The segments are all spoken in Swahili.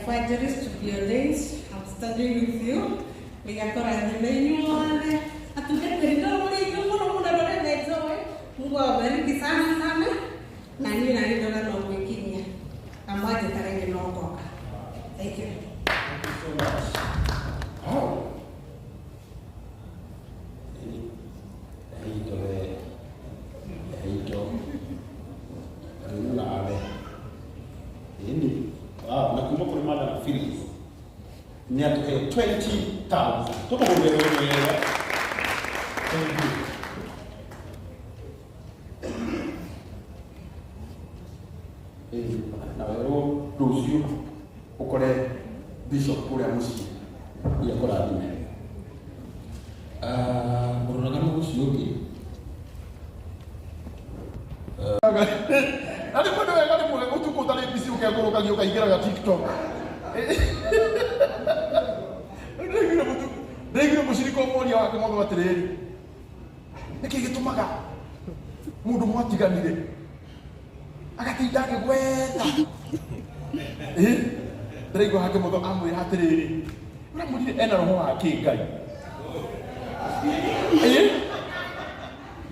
Evangelist Violence, I'm studying with you. Ligakora nimenyuana. Atuja kendo mule yumo muna dole nezo we. Mungu awabariki sana. Nani dola na umekinya. Ambaje tarehe naokoka. Thank you. Thank you so much. Oh. Nakumbuka mada na Philips. Ni atoke 20,000. Toka mbele wewe. Thank you. Na wewe rũciũ ukore bishop kũrĩa mũciĩ ya kũrathime. Mũrũnaga mũciĩ ũngĩ. Nani mwendo wega ni mule utuko tale bisi ukagoroka gioka igera TikTok. Ndegire mushiriko mmoja wake mwana wa tereri. Niki gitumaga mundu mwatiganire. Agatindage gweta. Ndego hake mudo amwe hatereri. Ura muri ena roho wake Ngai.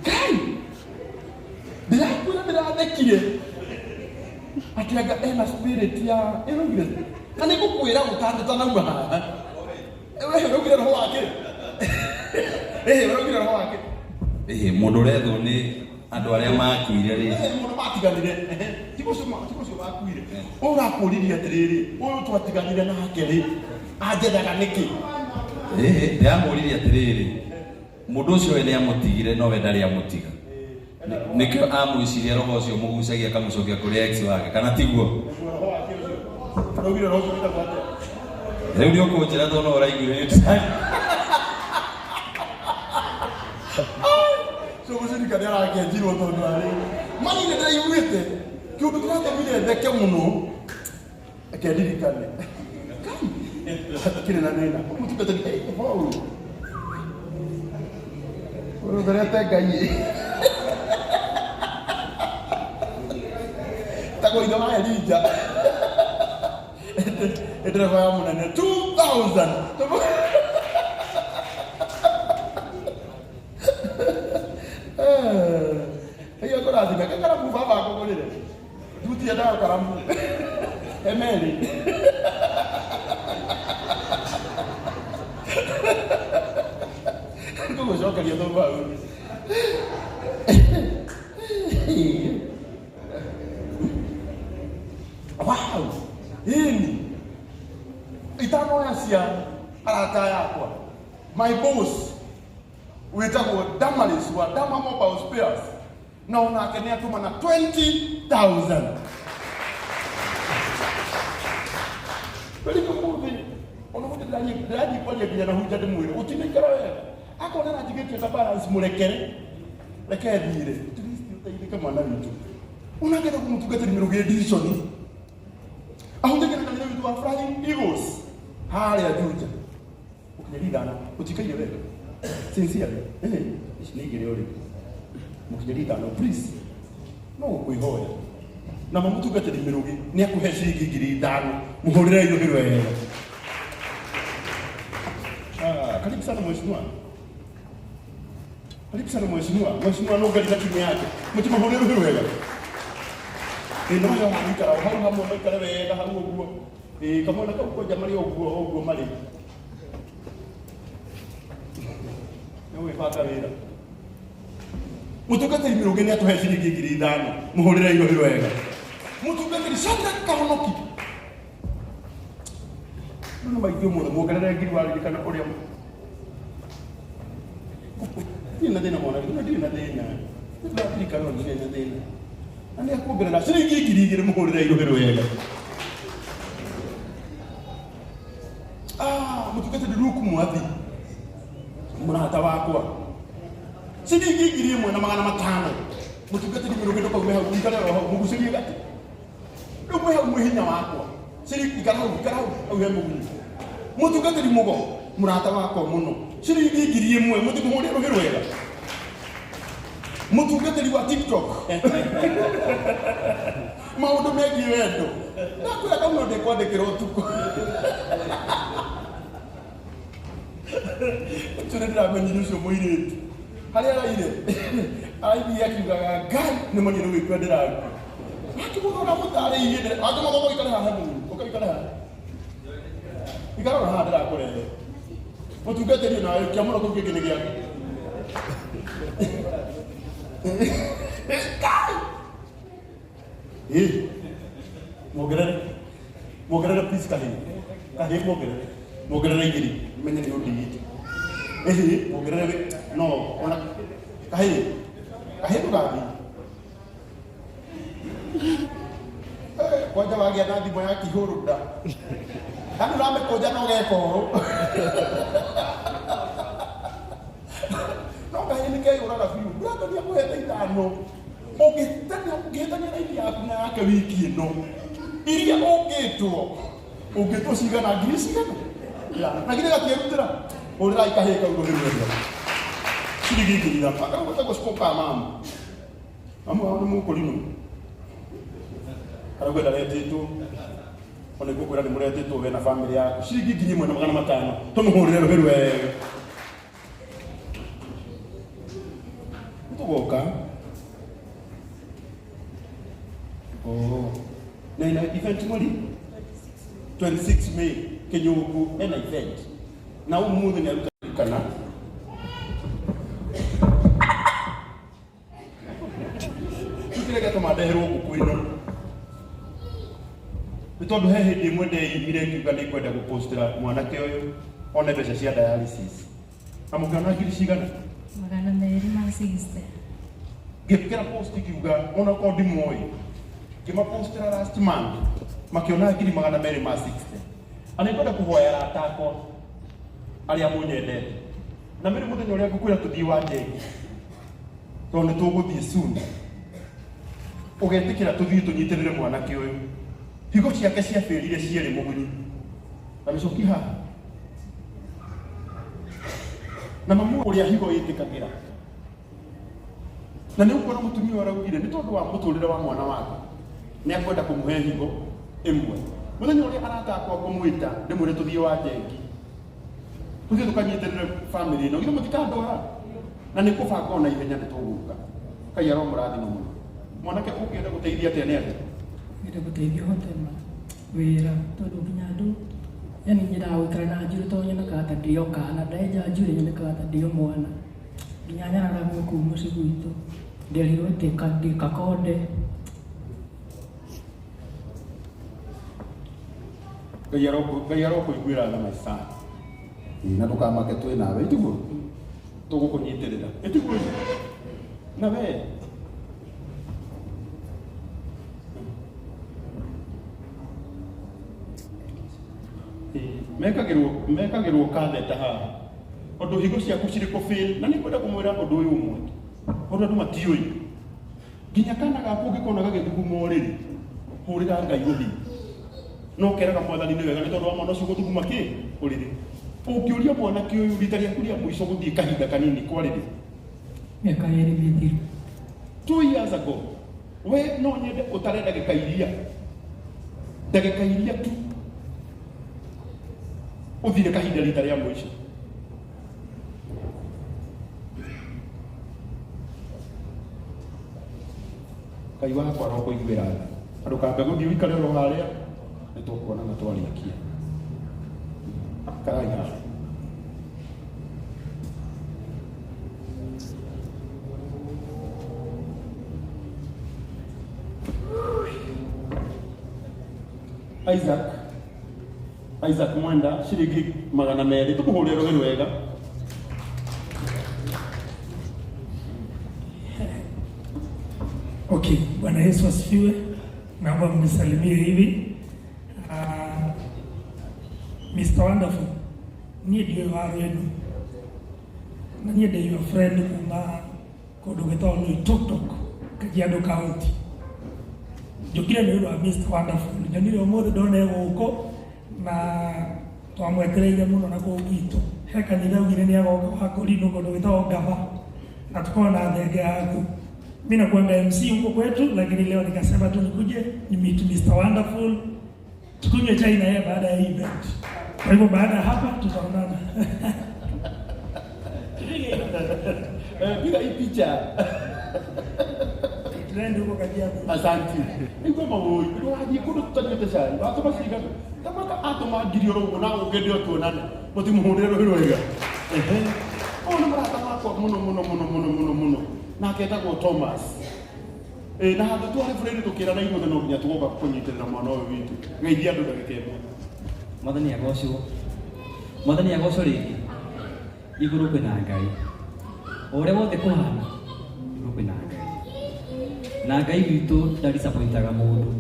Ngai. Ndirathekire atiaga ena spirit ya erugire kana gukwira gutandita nauma wewe erugire roho wake erugire roho wake mundu retho ni andu aria makuire ri mundu matiganire tiko makuire urakuriria atiriri uyu twatiganire nake ri ajethaga niki ndamuririe atiriri mundu ucio ni amutigire no we ndari amutiga nikio amwiciria roho ucio mugucagia kamucokia kuri ex wake kana tiguo rogire roho ucio kwate riu ndio kunjira tono uraiguire ni tsani so gusirika ndara akenjirwo tondu ari mani ni ndaiguite kiundu kiratemire theke muno akendirikane kire na nena mutugate ni hau urugorete Ngai tako ida ma Elija edreva ya munene 2,000 hiyo kwa lazima kaka kufa bako kolele duti ya dawa karamu emeli ndio shoka ndio ndo bao wow hini itano yasia arata yakwa my boss wetagwo Damaris wa Dama Mobile Spares na onake ni atuma na 20,000 bali kumbuzi onomuti ndaji kwa nginya na hujja ndimwire utinikara wewe akona na tigete ta balance murekere reke thire utaithika mwana witu unagenda kumutugatira mirugo edition ahundekera na witu wa Flying Eagles hali ya juja ukinyidana utikaire wewe sincerely ishinigire uri mukinyidana please no kuihoya na mamutugatira mirugo ni akuhe shilingi 5,000 muhorera iyo hiro wewe karibu sana mheshimiwa. Karibu sana mheshimiwa. Mheshimiwa no gari timu yake. Mutima horero hero wega. No yo hamikara hau hamwe maikara wega hau uguo. Kamona ka uko jamari uguo mari. Yewe paka wera. Mutukate imiruge ni atuhe shilingi 5,000. Muhorera iyo hero wega. Mutukate shaka kahonoki. No maigio muno mugarara ngiri wari kana uria ina dena mwana ina dena ina Afrika no ina dena ani akugerera shilingi ngiri muhorera iro hero wega mutukate diruku mwathi murata wakwa shilingi ngiri imwe na 500 mutukate dimiruge ndo kwa meha ukikana roho mugucirie gati ndo meha umuhinya wakwa Ciringi ikarau auhe mũguni. Mũtungatĩri mũgo mũrata wakwa mũno. Ciringi 1,000 mũtikũhũrĩra rũhĩ rwega. Mũtungatĩri wa TikTok. Maũndũ megiĩ wendo. Ndakwĩra kauna ndĩkwandĩkĩra ũtukũ. Tũrĩ ndĩramenyire ũcio mũirĩtu. Harĩa araire. Araithia akiugaga Ngai nĩ manyire gwĩkua ndĩraku. Akĩmũthona mũtarĩirie akĩmũthona ikare haha mũno. Ũkaikara haha. Ikara haha ndĩrakũrehe. Mũtungatĩri nawe kĩamũro kĩu kĩngĩ nĩ gĩaku. Mongerere please kahĩ mongerere igĩrĩ menye nĩ ũndigite. Mongerere no ona kahĩ ndũgathiĩ. Kwanja wagĩa na thimũ ya kĩhũrũ nda. Kana ũramĩkũnja na ũgeka ũũ. No kahĩ nĩ keyũraga biũ. Ndũratania kũhete 5. Ũngĩhĩtania na iria yaku na yake wiki ĩno. Iria ũngĩtwo cigana 1,000 cigana. Na githĩ gakĩrutĩra. Ũrĩra ikahĩ kau rũhĩ rwega. Ciringi 1,000. Akagũta gũcoka mama. Amwe ao nĩ mũkũrinũ. Arauga ndaretĩtwo. Ona ngũkwĩra nĩ mũretĩtwo we na bamĩrĩ yaku. Ciringi 1,500. Tũmũhũrĩre rũhĩ rwega. Tũgoka. Na event mweri 26 May Kenyugu ena event. Na umuthi nĩ arutakana. Tutirega tũmandeherwo ngũkũ ĩno. Nĩ tondũ he hĩndĩ ĩmwe ndeigire ngiuga nĩ kwenda gũpostĩra mwanake ũyũ one mbeca cia dialysis. Na mũkĩona ngiri cigana? 260. Ngĩkĩra post kiuga ona ko ndimũĩ. Ngĩmapostĩra last month makĩona ngiri 260. Ana nĩkwenda kũhoya arata akwa arĩa mũnyendete. Na mĩrĩ mũthenya ũrĩa ngũkwĩra tũthiĩ wa Njegi. Tondũ nĩ tũgũthiĩ soon. Ũgetĩkĩra tũthiĩ tũnyitĩrĩre mwanake ũyũ. Higo ciake ciabĩrire cierĩ mũguni. Na mĩcoki haha. Na mamu ũrĩa higo ĩtĩkagĩra. Na nĩ ũkora mũtumia araugire nĩ tondũ wa mũtũrĩre wa mwana wake. Nĩ akwenda kũmũhe higo ĩmwe. Mũthenya ũrĩa arata akwa kũmwĩta ndĩmwĩre tũthiĩ wa Njegi. Tũthiĩ tũkanyitĩrĩre bamĩrĩ ĩno. Githĩ mũtikandwara. Na nĩ kũbanga ona ihenya nĩ tũgũka. Ngai aromũrathima mũno. Mwanake ũngĩenda gũteithia atĩa nĩ atĩa? Ngĩenda gũteithia hote wĩra tondũ nginya andũ yani nyendaga gũikara na njũrĩ tondũ nyonaga ta ndĩ o kana ndaenja njũrĩ nyonaga ta ndĩ o mwana. Nginya nyaraga gũkũ mũciĩ gwitũ. Nderirwo ndĩ kakonde. Ngai arokũiguĩra tha maica. Na ndũkamake twĩ nawe itiguo. Tũgũkũnyitĩrĩra. Itiguo. Na we. Mekagĩrwo katheta haha. Ũndũ higo ciaku cirĩ kũbĩl. Na nĩ kwenda kũmwĩra ũndũ ũyũ ũmwe. Ũndũ andũ matiũĩ. Nginya kana gaku ũngĩkona gagĩthuguma ũrĩrĩ. Hũrĩra Ngai gũthiĩ. No keraga mwathani nĩ wega nĩ tondũ wa mwana ũcio gũthuguma kĩ ũrĩrĩ. Ũngĩũria mwanake ũyũ rita rĩaku rĩa mũico gũthiĩ kahinda kanini kwarĩrĩ. Mĩaka 2 mĩthiru. 2 years ago. We no nyende ũtare ndagĩka iria. Ndagĩka iria tu. Ũthire kahinda rita rĩa mũico. Ngai wakwa arokũiguĩra tha. Andũ kambe gũthiĩ ũikare oro harĩa. Nĩ tũkuona na twarĩkia. Karai haha. Isaac Mwenda ciringi 200 tũmũhũrĩre rũhĩ rwega. Okay, Bwana Yesu asifiwe. Naomba mnisalimie hivi. Mr. Wonderful, niĩ ndiũĩ waru ĩno. Na niĩ ndĩ your friend kuma kũndũ gĩtagwo Loitoktok, Kajiado County. njũkire nĩ ũndũ wa Mr. Wonderful. Nyonire ũmũthĩ ndona egũkũ na twamwetereire mũno na kũu gwitũ. He kanitha augire nĩ agoka wa Kũrinũ kũndũ gwĩtagwo Ngaba na tukawa na thenge yaku. Mimi nakuanga MC huko kwetu, lakini leo nikasema tu nikuje ni meet Mr. Wonderful, tukunywe chai na yeye baada ya event. Kwa hivyo baada ya hapa tutaonana. Piga hii picha. Tuende huko Kajiado. Asante. Niko mawo, ndio haji kudu tutanyete chai. Watu basi kama atoma ngiri oro na ugende otuonane. Muti muhundire rwiro wega. Ona marata makwa muno. Na ketagwo Thomas. Na handu twari bureri tukira na igothe no nginya tugoka kunyitirira mwana uyu witu. Ngeithia andu ndagikembe. Mwathani agocwo rĩngĩ igũrũ kwĩna Ngai. Ũrĩa wothe kũhana igũrũ kwĩna Ngai. Na Ngai witũ ndadisappointaga mũndũ.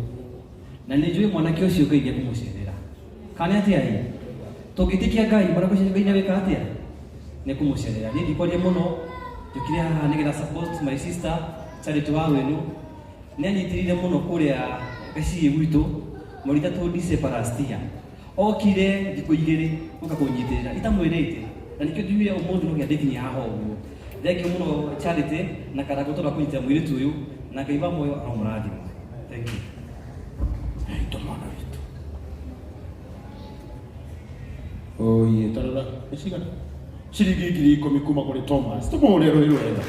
Na nĩ njũĩ mwanake ũcio Ngai nĩekũmũcerera. Kana atĩa ĩ? Tũngĩtĩkia Ngai mwanake ũcio Ngai nĩegwĩka atĩa? Nĩekũmũcerera. Niĩ ndikwaria mũno, njũkire haha nĩgetha support my sister Charity Waweru. Nĩanyitirire mũno kũrĩa Gaciĩ gwitũ Mũrĩtatũ Dice Parastia. Okire thikũ igĩrĩ gũka kũnyitirĩra itamwĩrĩte na nĩkĩo ngiumire ũmũthĩ no gĩandĩkinyia haha ũguo. Thengiũ mũno Charity na Karangũ tondũ wa kũnyitĩra mũirĩtu ũyũ na Ngai wa muoyo aromũrathima. Thank you. Ito mwana witu. Oye, tarara. Eshigana. Ciringi 10,000 kuma kuri Thomas. Tumuhũre rũĩ rwega.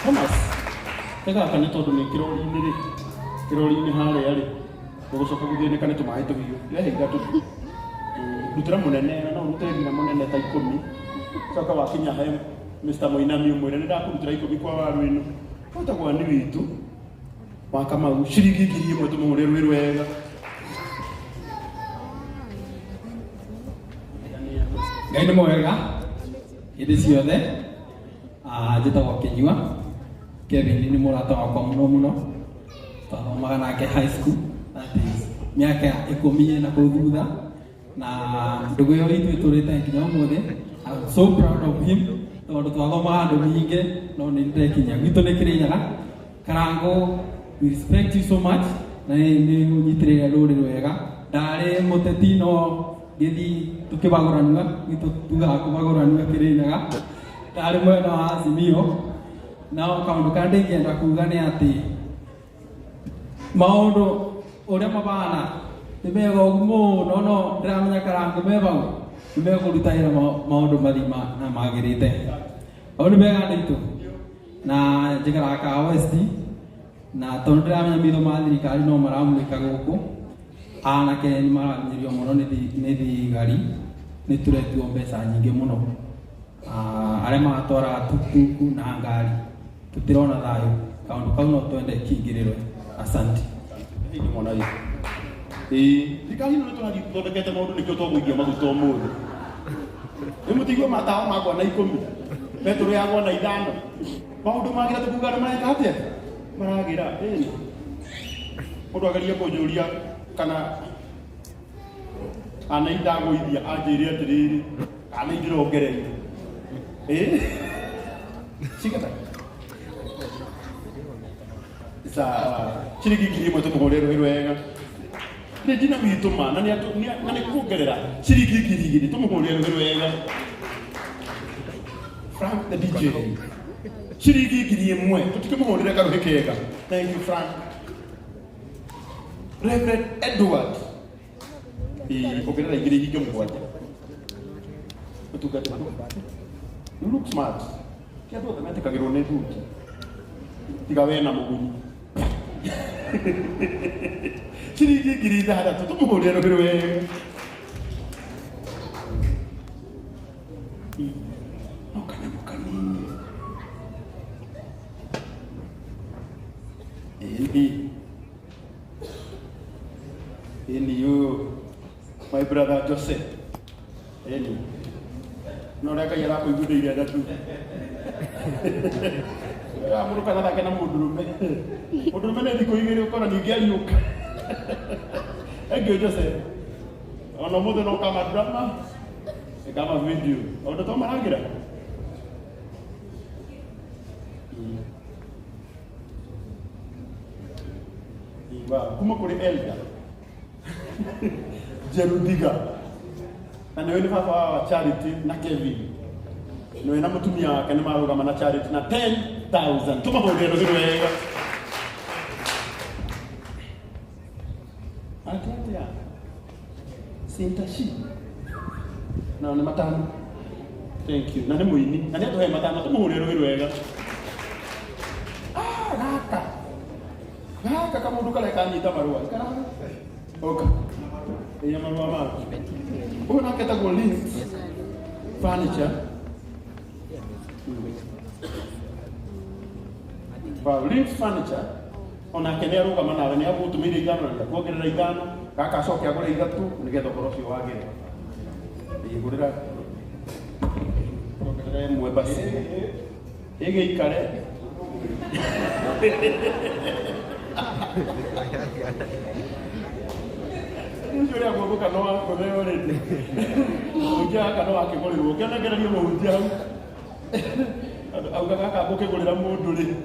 Thomas. Tega kana tondu nĩ kĩrori-inĩ harĩa rĩ. Ũgũcoka gũthĩnĩka nĩ tũmaĩ tũhiũ. Rehinga ndutĩra mũnene na no ũrute nginya mũnene ta 10. Coka wakinya he Mr. Mũinami ũmwĩre nĩ ndakũrutĩra 10 kwa waru ĩno. Wetagwo nĩ witũ. Wa Kamau ciringi 1,000 tũmũhũre rũĩ rwega. Ngai nĩ mwega hĩndĩ ciothe. Njĩtagwo Kĩnyua. Kevin nĩ mũrata wakwa mũno. Twathomaga nake high school. Miaka 10 na kũu thutha na ndũgũ ĩyo itũ ĩtũrĩte nginya ũmũthĩ. I'm so proud of him tondũ twathomaga andũ nyingĩ no nĩ ndĩrekinya gwitũ nĩ Kĩrĩnyaga. Karangũ, we respect you so much na nĩ ũnyitĩrĩire rũrĩ rwega. Ndarĩ mũteti no gĩthi tũkĩbagũranua gwitũ tugaga kũbagũranua Kĩrĩnyaga. Ndarĩ mwena wa Azimio na kaũndũ karĩa ndĩngĩenda kuga nĩ atĩ maũndũ ũrĩa mabana nĩ mega ũguo mũno no ndĩramenya Karangũ me bau nĩ megũruta wĩra maũndũ mathima na magĩrĩte. Hau nĩ mega nditũ na njĩkaraga ka West na tondũ ndĩramenya mitho ma thirikari no maramũrĩka gũkũ. Anake nĩ marahinyĩrio mũno nĩ thigari, nĩ tũretuo mbeca nyingĩ mũno. Arĩa magatwaraga tukutuku na ngari tũtirona thayũ. Kaũndũ kau no twende kĩingĩrĩrwe. Asante. Ini mwana witu. Thikari no tũrathiĩ tũthondekete maũndũ nĩkĩo tũgũikia maguta ũmũthĩ. Nĩ mũtigwo matawa makwa na 10. Petro yagwa na 5. Maũndũ magira tũkuga nĩ mareka atĩa? Maragira. Mũndũ ageria kũnjũria kana ana indagũithia anjĩre atĩrĩrĩ kana indirongereire. Cigata. Sawa. Ciringi 1,000 tũmũhũre rũĩ rwega. Nĩ njina witũ ma na nĩ kuongerera ciringi 2,000 tũmũhũre rũĩ rwega. Frank the DJ. Ciringi 1,000 tũtikĩmũhũrĩre karũhĩ kega. Thank you Frank. Reverend Edward. Ongerera 2,700. Ũtungata. You look smart. Kĩandũ othe metĩkagĩrwo nĩ thuti. Tiga we na mũgunyi. Ciringi 6,000 tũmũhũrĩre rũĩ rwega. No kanyamũ kanini. You, my brother Joseph. No reka yara ko gude ire da tu. Amuru kana da kana mudurume. Mudurume ne diko igere ko na ngiya yuka. Ege Joseph. Ono mudo no kama drama. E kama video. Odo to maragira. kuma kuri Elda Jerudiga na niwe ni baba wa Charity na Kevin niwe na mutumia wake ni marugama na Charity na 10,000 tumahurire rugiro wega Atia Sintashi na ni matano thank you na ni muini na ni atuhe matano tumahurire rugiro wega Gaka kama mundu kale kanyita marua kana oka iya marua ma una keta go Links furniture Links furniture ona kene ruga mana ne abu tumire igano na kuongerera igano kaka coke agure ithatu nigetha korocio wagire igurira kuongerera mwe basi ege ikare Ndio hapo kwa kanoa kwa leo leo. Unja kanoa kigolero. Kana gererio no unja. Au kaka boke golera mundu ri.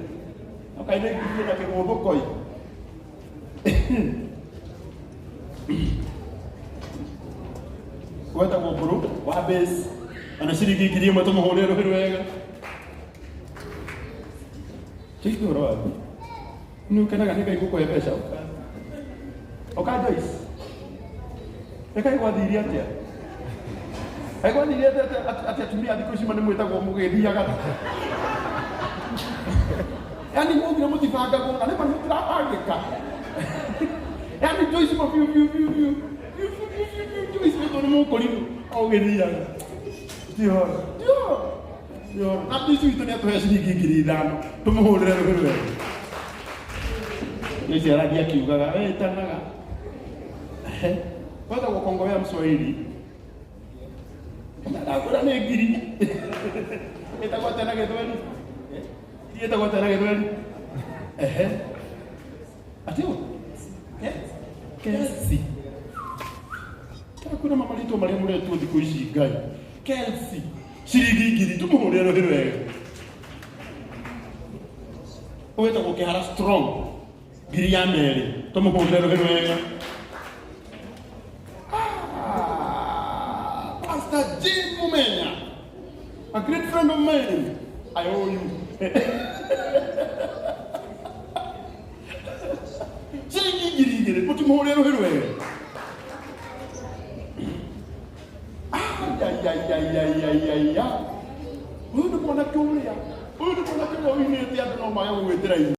Akaine kigina kigombo koi. Kwenda kwa buru wa base. Ana shiriki kiri mato muhorero wega. Chiko ro. Kana gani kai ko pesa. Oka Joyce. Eka igwathiri atia. Igwathiri atia tumia thikũ ici mane mwĩtagwo mũgĩthiaga. Yaani mũgira mũtibangagwo na nĩma nĩtũrabangĩka. Yaani Joyce mo biu. Joyce nĩ mũkũrinũ ũgĩthiaga. Tio. Na ndici witũ nĩ atũhe ciringi 5,000 tũmũhũrĩre rũgĩro wega. Joyce aragia kiugaga tanaga. Kwanza kukongowea Mswahili. Nakula ni ngiri. Itakuwa tena gethweli. Itakuwa tena gethweli. Atio. Kelsey. Kuna mamalito maria muretu thikũ ici ngai. Kelsey. Ciringi ngiri tumuhurire rũgĩro wega. Wetagwo Kĩhara Strong. Ngiri ya merĩ tumuhurire rũgĩro wega. Jim Mumenya, a great friend of mine. I owe you. Giri, put him all everywhere. Who the one that told you? Who the one that told you?